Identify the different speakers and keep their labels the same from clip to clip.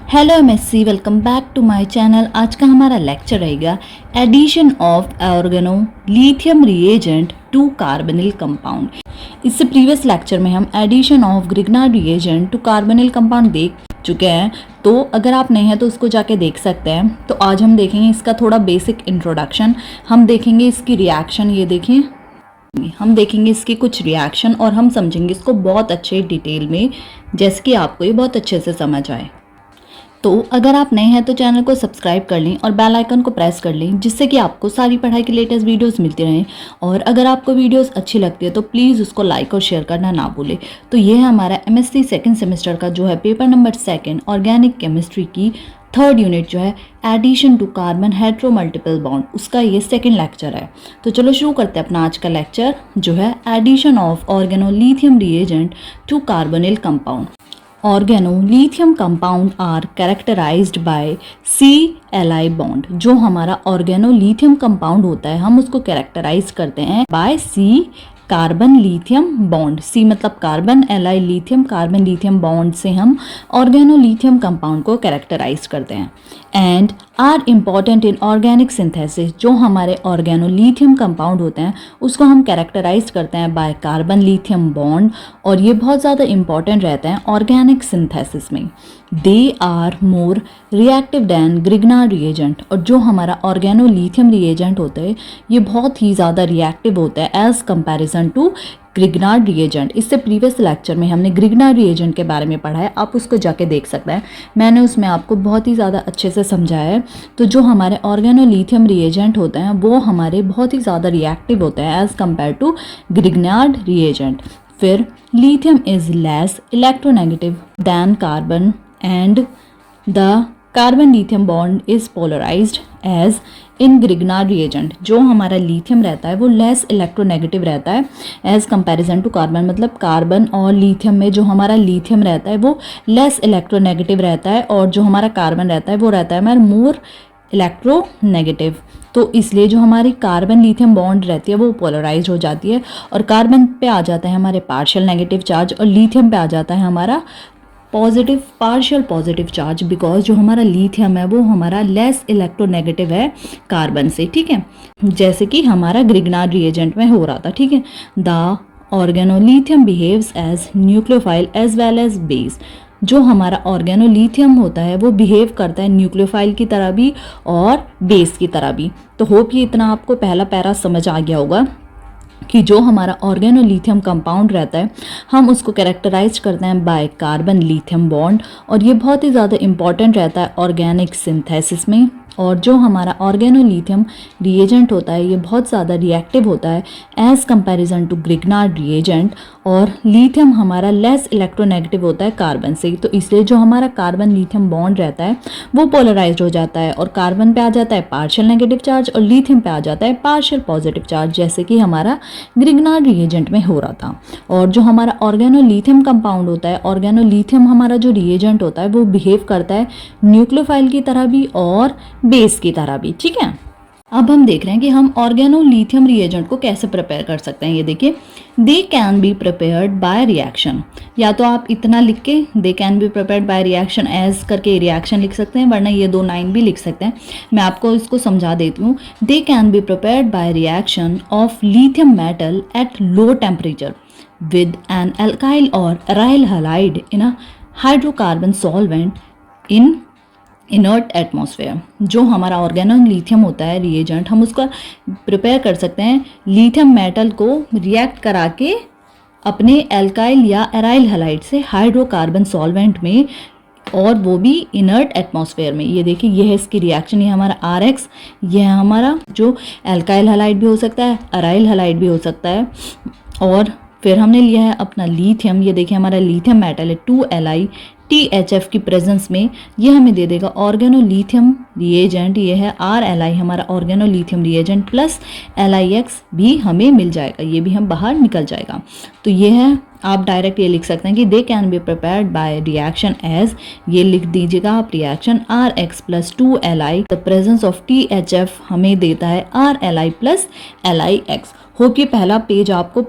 Speaker 1: Hello MSc, welcome back to my channel. आज का हमारा लेक्चर रहेगा addition of organo lithium reagent to carbonyl compound. इससे previous lecture में हम addition of Grignard reagent to carbonyl compound देख चुके हैं, तो अगर आप नए हैं तो उसको जाके देख सकते हैं। तो आज हम देखेंगे इसका थोड़ा बेसिक इंट्रोडक्शन, हम देखेंगे इसकी रिएक्शन, ये देखिए हम देखेंगे इसके कुछ रिएक्शन और हम समझेंगे इसको बहुत अच्छे डिटेल में, जैसे कि आपको ये बहुत अच्छे से समझ आए। तो अगर आप नए हैं तो चैनल को सब्सक्राइब कर लें और बेल आइकन को प्रेस कर लें, जिससे कि आपको सारी पढ़ाई की लेटेस्ट वीडियोस मिलती रहें। और अगर आपको वीडियोस अच्छी लगती है तो प्लीज़ उसको लाइक और शेयर करना ना भूलें। तो ये है हमारा एमएससी सेकंड सेमेस्टर का जो है पेपर नंबर 2 ऑर्गेनिक केमिस्ट्री की 3rd यूनिट जो है addition to carbon hetero multiple bond, उसका ये सेकेंड लेक्चर है। तो चलो शुरू करते हैं अपना आज का लेक्चर, जो है addition of organolithium reagent to carbonyl compound. Organolithium compound are characterized by Cl bond. जो हमारा ऑर्गेनोलिथियम कंपाउंड होता है हम उसको कैरेक्टराइज करते हैं by C carbon lithium bond. C मतलब carbon, Li lithium, carbon lithium bond से हम ऑर्गेनोलिथियम कंपाउंड को कैरेक्टराइज करते हैं। And are important in organic synthesis. जो हमारे ऑर्गेनोलिथियम कंपाउंड होते हैं उसको हम कैरेक्टराइज करते हैं बाय कार्बन लिथियम बॉन्ड, और ये बहुत ज़्यादा इंपॉर्टेंट रहते हैं ऑर्गेनिक सिंथेसिस में। They are more reactive than Grignard reagent. और जो हमारा ऑर्गेनोलिथियम रिएजेंट होता है ये बहुत ही ज़्यादा रिएक्टिव होता है as comparison to Grignard reagent. इससे प्रीवियस लेक्चर में हमने ग्रिग्नार्ड रिएजेंट के बारे में पढ़ा है, आप उसको जाके देख सकते हैं, मैंने उसमें आपको बहुत ही ज़्यादा अच्छे से समझाया है। तो जो हमारे ऑर्गेनोलिथियम रिएजेंट होते हैं वो हमारे बहुत ही ज़्यादा रिएक्टिव होते हैं as compare to Grignard reagent. फिर lithium is less electronegative than carbon and the carbon lithium bond is polarised as in Grignard reagent. जो हमारा लिथियम रहता है वो लेस इलेक्ट्रोनेगेटिव रहता है एज कंपैरिजन टू कार्बन। मतलब कार्बन और लिथियम में जो हमारा लिथियम रहता है वो लेस इलेक्ट्रोनेगेटिव रहता है, और जो हमारा कार्बन रहता है वो रहता है हमारा मोर इलेक्ट्रोनेगेटिव। तो इसलिए जो हमारी कार्बन लिथियम बॉन्ड रहती है वो पोलराइज हो जाती है, और कार्बन पे आ जाता है हमारे पार्शियल नेगेटिव चार्ज और लिथियम पे आ जाता है हमारा positive partial positive charge, because जो हमारा लिथियम है वो हमारा लेस इलेक्ट्रोनेगेटिव है कार्बन से। ठीक है, जैसे कि हमारा ग्रिग्नार्ड रिएजेंट में हो रहा था। ठीक है, the organolithium behaves as nucleophile as well as base. जो हमारा ऑर्गेनोलिथियम होता है वो बिहेव करता है न्यूक्लियोफाइल की तरह भी और बेस की तरह भी। तो होप ये इतना आपको पहला पैरा समझ आ गया होगा कि जो हमारा ऑर्गेनोलिथियम कंपाउंड रहता है हम उसको कैरेक्टराइज करते हैं बाय कार्बन लिथियम बॉन्ड, और ये बहुत ही ज़्यादा इंपॉर्टेंट रहता है ऑर्गेनिक सिंथेसिस में। और जो हमारा ऑर्गेनोलिथियम रिएजेंट होता है ये बहुत ज़्यादा रिएक्टिव होता है as comparison to Grignard reagent, और लिथियम हमारा लेस इलेक्ट्रोनेगेटिव होता है कार्बन से। तो इसलिए जो हमारा कार्बन लिथियम बॉन्ड रहता है वो पोलराइज्ड हो जाता है, और कार्बन पे आ जाता है पार्शियल नेगेटिव चार्ज और लिथियम पे आ जाता है पार्शियल पॉजिटिव चार्ज, जैसे कि हमारा ग्रिग्नार्ड रिएजेंट में हो रहा था। और जो हमारा ऑर्गेनोलिथियम कंपाउंड होता है, ऑर्गेनोलिथियम हमारा जो रिएजेंट होता है वो बिहेव करता है न्यूक्लियोफाइल की तरह भी और बेस की तरह भी। ठीक है, अब हम देख रहे हैं कि हम ऑर्गेनोलिथियम रिएजेंट को कैसे प्रिपेयर कर सकते हैं। ये देखिए, they can be prepared by reaction. या तो आप इतना लिख के they can be prepared by reaction as करके रिएक्शन लिख सकते हैं, वरना ये 2 लाइन भी लिख सकते हैं। मैं आपको इसको समझा देती हूँ। They can be prepared by reaction of lithium metal at low temperature with an alkyl और aryl halide in a hydrocarbon solvent in inert atmosphere. जो हमारा ऑर्गेनोलिथियम होता है रिएजेंट, हम उसका प्रिपेयर कर सकते हैं लिथियम मेटल को रिएक्ट करा के अपने एल्काइल या एराइल हैलाइड से हाइड्रोकार्बन सॉल्वेंट में, और वो भी इनर्ट एटमॉस्फेयर में। ये देखिए, ये है इसकी रिएक्शन, ये हमारा RX, ये है हमारा जो एल्काइल हैलाइड भी हो सकता है, एराइल हैलाइड भी हो सकता है। और फिर हमने लिया है अपना लिथियम, ये देखिए हमारा लिथियम मेटल है 2Li THF की प्रेजेंस में, ये हमें दे देगा ऑर्गेनोलिथियम रिएजेंट। ये है RLi हमारा ऑर्गेनोलिथियम रिएजेंट प्लस LiX भी हमें मिल जाएगा, ये भी हम बाहर निकल जाएगा। तो ये है, आप डायरेक्ट ये लिख सकते हैं कि they can be prepared by reaction as, ये लिख दीजिएगा आप reaction RX plus 2Li, the presence of THF हमें देता है RLi प्लस LiX। होप ये पहला पेज आपको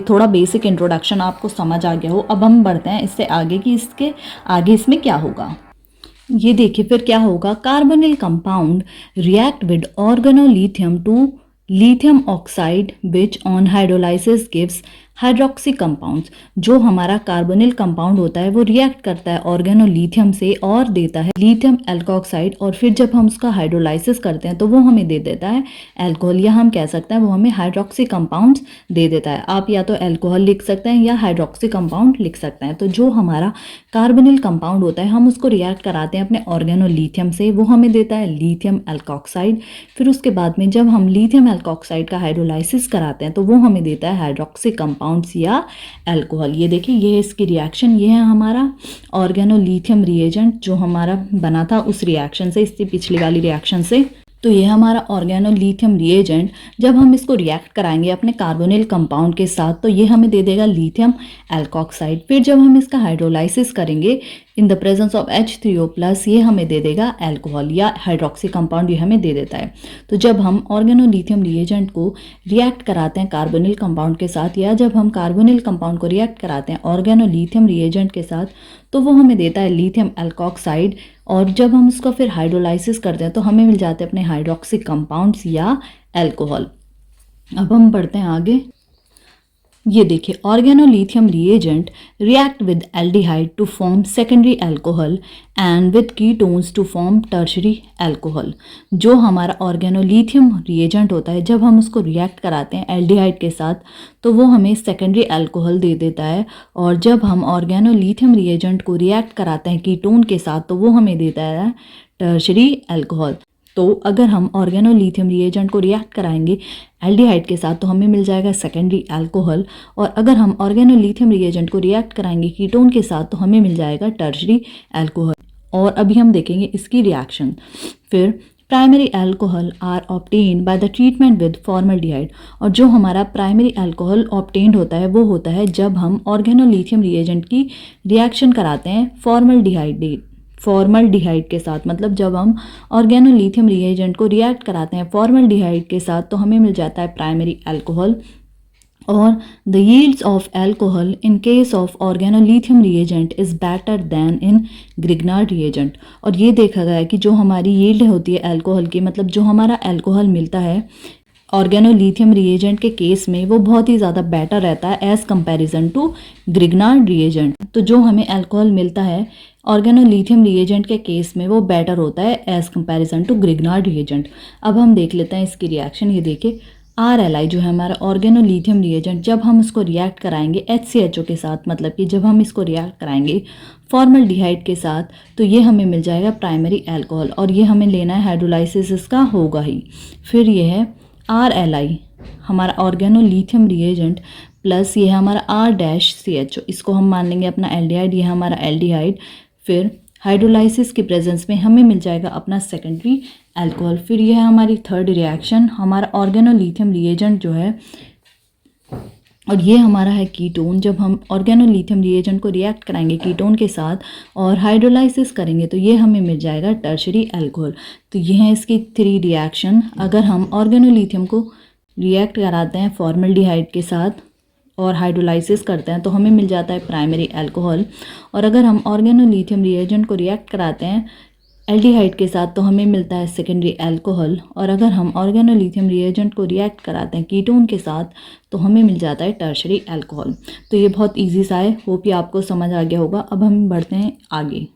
Speaker 1: थोड़ा बेसिक इंट्रोडक्शन आपको समझ आ गया हो। अब हम बढ़ते हैं इससे आगे कि इसके आगे इसमें क्या होगा। ये देखिए फिर क्या होगा, carbonyl compound react with organolithium to lithium oxide which on hydrolysis gives hydroxy compounds. जो हमारा कार्बोनिल कंपाउंड होता है वो रिएक्ट करता है ऑर्गेनोलिथियम से और देता है लिथियम एल्कोक्साइड, और फिर जब हम उसका हाइड्रोलाइसिस करते हैं तो वो हमें दे देता है एल्कोहल, या हम कह सकते हैं वो हमें हाइड्रोक्सी कंपाउंड्स दे देता है। आप या तो एल्कोहल लिख सकते हैं या हाइड्रोक्सी कंपाउंड लिख सकते हैं। तो जो हमारा कार्बोनिल कंपाउंड होता है हम उसको रिएक्ट कराते हैं अपने ऑर्गेनोलिथियम से, वो हमें देता है लिथियम एल्कोक्साइड। फिर उसके बाद में जब हम लिथियम एल्कोक्साइड का हाइड्रोलाइसिस कराते हैं तो वो हमें देता है हाइड्रोक्सी कंपाउंड्स या एल्कोहल। ये देखिए ये है इसकी रिएक्शन, ये है हमारा ऑर्गेनोलिथियम रिएजेंट जो हमारा बना था उस रिएक्शन से, इससे पिछली वाली रिएक्शन से। तो ये हमारा ऑर्गेनोलिथियम रिएजेंट जब हम इसको रिएक्ट कराएंगे अपने कार्बोनिल कंपाउंड के साथ तो ये हमें दे देगा लिथियम एल्कोक्साइड। फिर जब हम इसका हाइड्रोलाइसिस करेंगे in the presence of H3O+, ये हमें दे देगा एल्कोहल या हाइड्रोक्सी कंपाउंड, ये हमें दे देता है। तो जब हम ऑर्गेनोलिथियम रिएजेंट को रिएक्ट कराते हैं कार्बोनिल कंपाउंड के साथ, या जब हम कार्बोनिल कंपाउंड को रिएक्ट कराते हैं ऑर्गेनोलिथियम रिएजेंट के साथ, तो वो हमें देता है लिथियम एल्कोक्साइड। और जब हम उसका फिर हाइड्रोलाइसिस करते हैं तो हमें मिल जाते हैं अपने हाइड्रोक्सी कंपाउंड्स या एल्कोहल। अब हम बढ़ते हैं आगे। ये देखिए organolithium reagent react with aldehyde to form secondary alcohol and with ketones to form tertiary alcohol. जो हमारा ऑर्गेनोलिथियम रिएजेंट होता है जब हम उसको रिएक्ट कराते हैं एल्डिहाइड के साथ तो वो हमें सेकेंडरी अल्कोहल दे देता है, और जब हम ऑर्गेनोलिथियम रिएजेंट को रिएक्ट कराते हैं कीटोन के साथ तो वो हमें देता है टर्शरी अल्कोहल। तो अगर हम ऑर्गेनोलिथियम रिएजेंट को रिएक्ट कराएंगे एल्डिहाइड के साथ तो हमें मिल जाएगा सेकेंडरी अल्कोहल, और अगर हम ऑर्गेनोलिथियम रिएजेंट को रिएक्ट कराएंगे कीटोन के साथ तो हमें मिल जाएगा टर्शरी अल्कोहल। और अभी हम देखेंगे इसकी रिएक्शन। फिर primary alcohol are obtained by the treatment with formaldehyde. और जो हमारा प्राइमरी अल्कोहल ऑब्टेन्ड होता है वो होता है जब हम ऑर्गेनोलिथियम रिएजेंट की रिएक्शन कराते हैं फॉर्मल्डिहाइड के साथ। मतलब जब हम ऑर्गेनोलिथियम रिएजेंट को रिएक्ट कराते हैं फॉर्मल्डिहाइड के साथ तो हमें मिल जाता है प्राइमरी अल्कोहल। और the yields of alcohol in case of organolithium reagent is better than in Grignard reagent. और ये देखा गया है कि जो हमारी यील्ड होती है अल्कोहल की, मतलब जो हमारा अल्कोहल मिलता है ऑर्गेनोलिथियम रिएजेंट के केस में वो बहुत ही ज़्यादा बेटर रहता है as comparison to Grignard reagent. तो जो हमें अल्कोहल मिलता है ऑर्गेनोलिथियम रिएजेंट के केस में वो बेटर होता है as comparison to Grignard reagent. अब हम देख लेते हैं इसकी रिएक्शन। ये देखिए RLI जो है हमारा ऑर्गेनोलिथियम रिएजेंट जब हम इसको रिएक्ट कराएंगे HCHO के साथ, मतलब कि जब हम इसको रिएक्ट कराएंगे फॉर्मल्डिहाइड के साथ तो ये हमें मिल जाएगा प्राइमरी अल्कोहल, और ये हमें लेना है हाइड्रोलाइसिस इसका होगा ही। फिर ये है RLI हमारा ऑर्गेनोलिथियम रिएजेंट प्लस ये है हमारा R-CHO, इसको हम मान लेंगे अपना एल्डिहाइड, ये है हमारा एल्डिहाइड। फिर हाइड्रोलाइसिस के प्रेजेंस में हमें मिल जाएगा अपना सेकेंडरी अल्कोहल। फिर यह है हमारी थर्ड रिएक्शन, हमारा ऑर्गेनोलिथियम रिएजेंट जो है और ये हमारा है कीटोन। जब हम ऑर्गेनोलिथियम रिएजेंट को रिएक्ट कराएंगे कीटोन के साथ और हाइड्रोलाइसिस करेंगे तो ये हमें मिल जाएगा टर्शरी अल्कोहल। तो ये है इसकी 3 रिएक्शन। अगर हम ऑर्गेनोलिथियम को रिएक्ट कराते हैं फॉर्मल्डिहाइड के साथ और हाइड्रोलाइसिस करते हैं तो हमें मिल जाता है प्राइमरी अल्कोहल, और अगर हम ऑर्गेनोलिथियम रिएजेंट को रिएक्ट कराते हैं एल्डिहाइड के साथ तो हमें मिलता है सेकेंडरी अल्कोहल, और अगर हम ऑर्गेनोलिथियम रिएजेंट को रिएक्ट कराते हैं कीटोन के साथ तो हमें मिल जाता है टर्शरी अल्कोहल। तो ये बहुत इजी सा है, होप ये आपको समझ आ गया होगा। अब हम बढ़ते हैं आगे।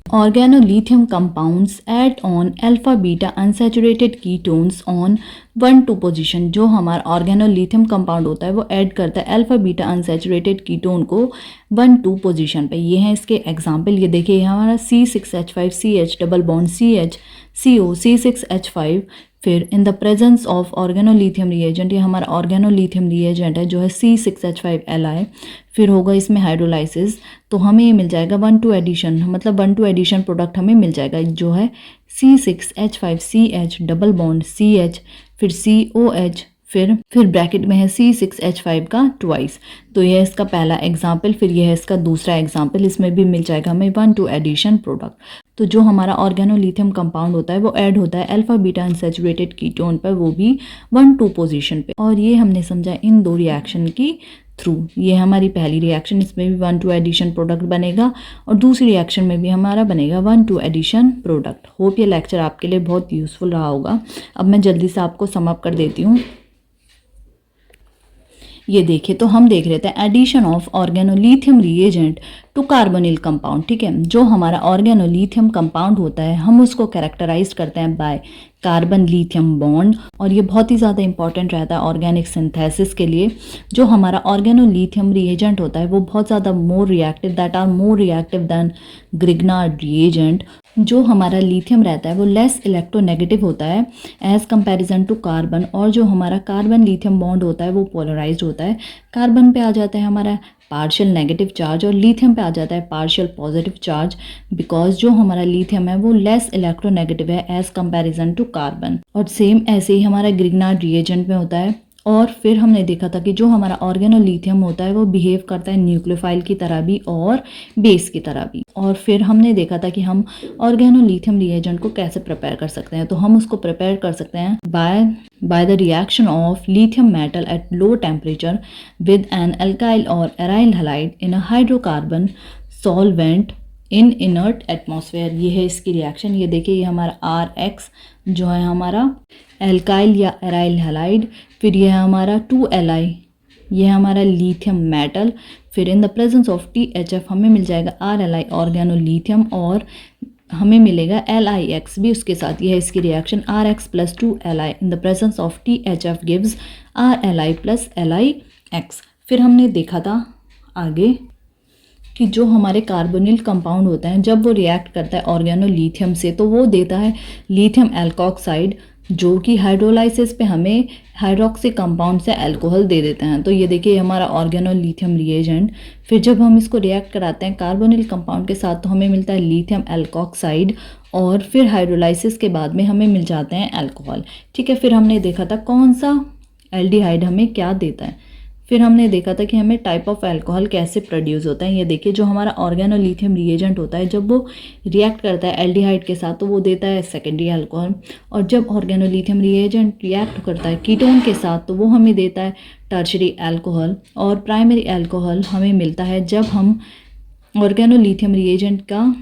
Speaker 1: Organolithium compounds add on alpha beta unsaturated ketones on 1,2 position. जो हमारा ऑर्गेनोलिथियम कंपाउंड होता है वो ऐड करता है अल्फा बीटा अनसैचुरेटेड कीटोन को 1,2 पोजीशन पे। ये हैं इसके एग्जांपल। ये देखिए हमारा C6H5CH double bond CH CO C6H5। फिर in the presence of organolithium reagent, ये हमारा ऑर्गेनोलिथियम रिएजेंट है जो है C6H5Li। फिर होगा इसमें हाइड्रोलाइसिस तो हमें ये मिल जाएगा 1,2 एडिशन, मतलब 1,2 एडिशन प्रोडक्ट हमें मिल जाएगा जो है C6H5CH डबल बॉन्ड CH फिर COH फिर ब्रैकेट में है C6H5 का ट्वाइस। तो यह है इसका पहला एग्जाम्पल। फिर यह है इसका दूसरा एग्जाम्पल, इसमें भी मिल जाएगा हमें 1,2 एडिशन प्रोडक्ट। तो जो हमारा ऑर्गेनोलिथियम कंपाउंड होता है वो ऐड होता है अल्फा बीटा अनसैचुरेटेड कीटोन पर, वो भी 1,2 पोजीशन पे। और ये हमने समझा इन 2 रिएक्शन की थ्रू। ये हमारी पहली रिएक्शन, इसमें भी 1,2 एडिशन प्रोडक्ट बनेगा और दूसरी रिएक्शन में भी हमारा बनेगा 1,2 एडिशन प्रोडक्ट। होप ये लेक्चर आपके लिए बहुत यूज़फुल रहा होगा। अब मैं जल्दी से आपको सम अप कर देती हूँ। ये देखिए, तो हम देख रहे थे addition of organolithium reagent to carbonyl compound. ठीक है, जो हमारा ऑर्गेनोलिथियम कंपाउंड होता है हम उसको कैरेक्टराइज करते हैं बाय कार्बन लिथियम बॉन्ड, और ये बहुत ही ज़्यादा इंपॉर्टेंट रहता है ऑर्गेनिक सिंथेसिस के लिए। जो हमारा ऑर्गेनोलिथियम रिएजेंट होता है वो बहुत ज़्यादा more reactive, that are more reactive than Grignard reagent. जो हमारा लिथियम रहता है वो लेस इलेक्ट्रोनेगेटिव होता है एज कंपैरिजन टू कार्बन, और जो हमारा कार्बन लिथियम बॉन्ड होता है वो पोलराइज्ड होता है। कार्बन पे आ जाता है हमारा पार्शियल नेगेटिव चार्ज और लिथियम पे आ जाता है पार्शियल पॉजिटिव चार्ज, बिकॉज जो हमारा लिथियम है वो लेस इलेक्ट्रोनेगेटिव है एज कंपैरिजन टू कार्बन। और सेम ऐसे ही हमारा ग्रिग्नार्ड रिएजेंट में होता है। और फिर हमने देखा था कि जो हमारा ऑर्गेनोलिथियम होता है वो बिहेव करता है न्यूक्लियोफाइल की तरह भी और बेस की तरह भी। और फिर हमने देखा था कि हम ऑर्गेनोलिथियम रिएजेंट को कैसे प्रिपेयर कर सकते हैं। तो हम उसको प्रिपेयर कर सकते हैं by the reaction of lithium metal at low temperature with an alkyl और aryl halide in a hydrocarbon solvent in inert atmosphere. ये है इसकी रिएक्शन। ये देखिए, ये हमारा RX जो है हमारा एल्काइल या एराइल हैलाइड, फिर ये है हमारा 2Li, ये हमारा लिथियम मेटल, फिर in the presence of THF हमें मिल जाएगा RLi ऑर्गेनोलिथियम और हमें मिलेगा LiX भी उसके साथ। ये है इसकी reaction RX plus 2Li in the presence of THF gives RLi plus LiX। फिर हमने देखा था आगे कि जो हमारे कार्बोनिल कंपाउंड होता है जब वो रिएक्ट करता है ऑर्गेनोलिथियम से तो वो देता है लिथियम एल्कोक्साइड, जो कि हाइड्रोलाइसिस पे हमें हाइड्रोक्सी कंपाउंड से अल्कोहल दे देते हैं। तो ये देखिए हमारा ऑर्गेनोलिथियम रिएजेंट। फिर जब हम इसको रिएक्ट कराते हैं कार्बोनिल कंपाउंड के साथ तो हमें मिलता है लिथियम एल्कोक्साइड और फिर हाइड्रोलाइसिस के बाद में हमें मिल जाते हैं अल्कोहल। ठीक है, फिर हमने देखा था कौन सा एल्डिहाइड हमें क्या देता है। फिर हमने देखा था कि हमें टाइप ऑफ अल्कोहल कैसे प्रोड्यूस होता है। ये देखिए, जो हमारा ऑर्गेनोलिथियम रिएजेंट होता है जब वो रिएक्ट करता है एल्डिहाइड के साथ तो वो देता है सेकेंडरी अल्कोहल, और जब ऑर्गेनोलिथियम रिएजेंट रिएक्ट करता है कीटोन के साथ तो वो हमें देता है टर्शरी अल्कोहल, और प्राइमरी अल्कोहल हमें मिलता है जब हम ऑर्गेनोलिथियम रिएजेंट का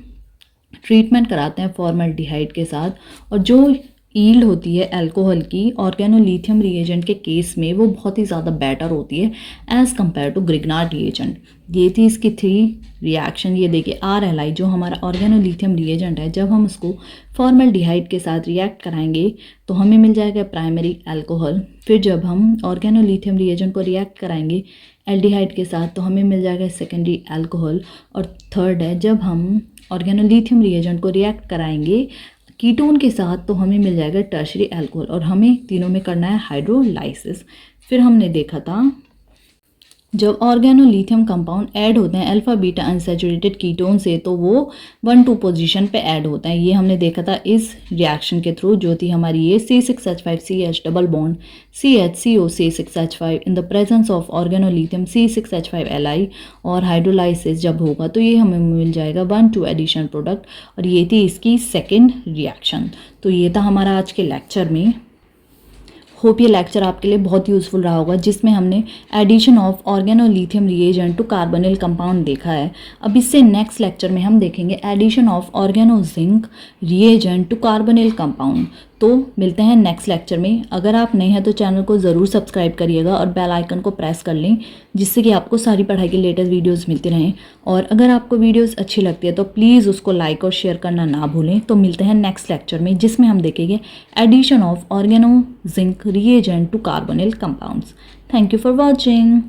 Speaker 1: ट्रीटमेंट कराते हैं फॉर्मल्डिहाइड के साथ। और जो ईल्ड होती है अल्कोहल की ऑर्गेनोलिथियम रिएजेंट के केस में वो बहुत ही ज़्यादा बेटर होती है as compare to Grignard reagent. ये थी इसकी 3 रिएक्शन। ये देखिए, RLi जो हमारा ऑर्गेनोलिथियम रिएजेंट है जब हम उसको फॉर्मल्डिहाइड के साथ रिएक्ट कराएंगे तो हमें मिल जाएगा प्राइमरी अल्कोहल। फिर जब हम ऑर्गेनोलिथियम रिएजेंट को रिएक्ट कराएंगे एल्डिहाइड के साथ तो हमें मिल जाएगा सेकेंडरी अल्कोहल। और थर्ड है जब हम ऑर्गेनोलिथियम रिएजेंट को रिएक्ट कराएंगे कीटोन के साथ तो हमें मिल जाएगा टर्शरी अल्कोहल, और हमें तीनों में करना है हाइड्रोलाइसिस। फिर हमने देखा था जब ऑर्गेनोलिथियम कंपाउंड ऐड होते हैं अल्फा बीटा अनसैचुरेटेड कीटोन से तो वो 1,2 पोजीशन पे ऐड होता है। ये हमने देखा था इस रिएक्शन के थ्रू, जो थी हमारी ये C6H5CH double bond CHCO C6H5 in the presence of organolithium C6H5Li, और हाइड्रोलाइसिस जब होगा तो ये हमें मिल जाएगा 1,2 एडिशन प्रोडक्ट, और ये थी इसकी सेकेंड रिएक्शन। तो ये था हमारा आज के लेक्चर में। होप ये लेक्चर आपके लिए बहुत यूज़फुल रहा होगा, जिसमें हमने addition of organolithium reagent to carbonyl compound देखा है। अब इससे नेक्स्ट लेक्चर में हम देखेंगे addition of organo zinc reagent to carbonyl compound. तो मिलते हैं नेक्स्ट लेक्चर में। अगर आप नए हैं तो चैनल को ज़रूर सब्सक्राइब करिएगा और बेल आइकन को प्रेस कर लें, जिससे कि आपको सारी पढ़ाई की लेटेस्ट वीडियोस मिलती रहें। और अगर आपको वीडियोस अच्छी लगती है तो प्लीज़ उसको लाइक और शेयर करना ना भूलें। तो मिलते हैं नेक्स्ट लेक्चर में, जिसमें हम देखेंगे addition of organo zinc reagent to carbonyl compounds. Thank you for watching.